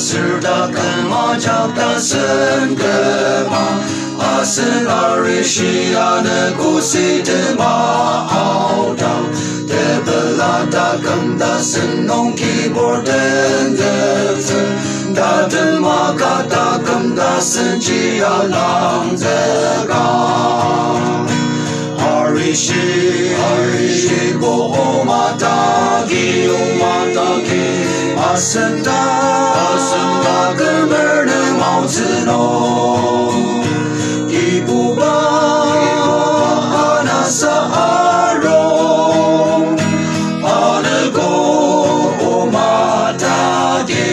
serdakan majaptasan kema asen arishiana kusi tema audau te belata kanda senong keyboard and daden makata kanda senji alang zega Harishi bo omatagi asenda gemerne mauzino ibuba anasa aro anago omatagi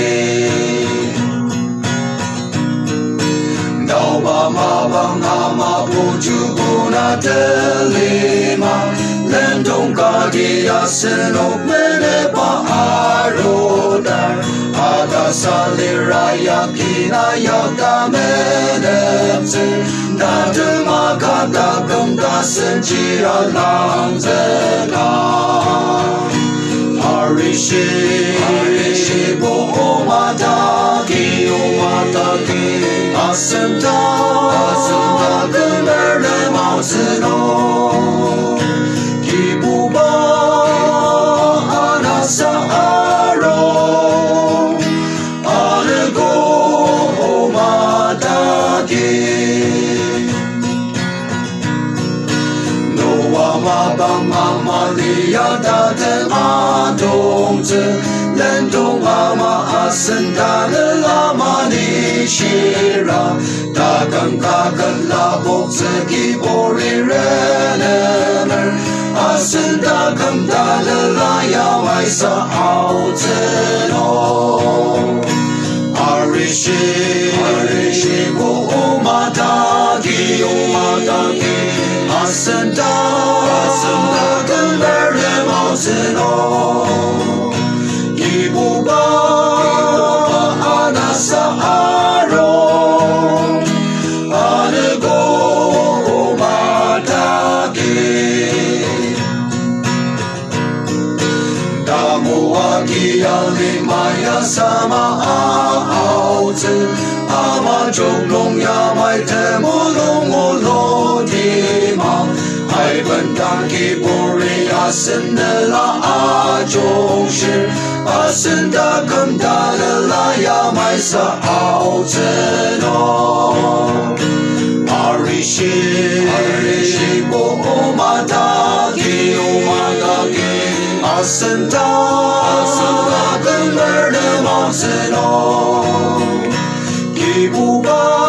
Nauba mabang ama pujuguna telima Lendong kagi asenok mene paarodar Ada saliraya kinaya kamenepse Dade makata kanda senji alang zeka Harishi bo omataki Asenta gemerne mauzino Kibuba anasa aro Anego omataki Noa mabang mamalia daten adongze Lendong ama asenda lama nishira Dagang labok segi bori renemer Asenda dalalaya maisa auteno Harishi bo omatagi Asenda gemerne mauzino Ibuba anasa aro Anago omatagi Damuagi alimaya sama aauze Ama joglong yamai temulong ulodima Ai bentangki buri asendela ajongshir Asenda kamdalala yamai sa auzeno Harishi bo omatagi Asenda gemerne mauzeno Kibuba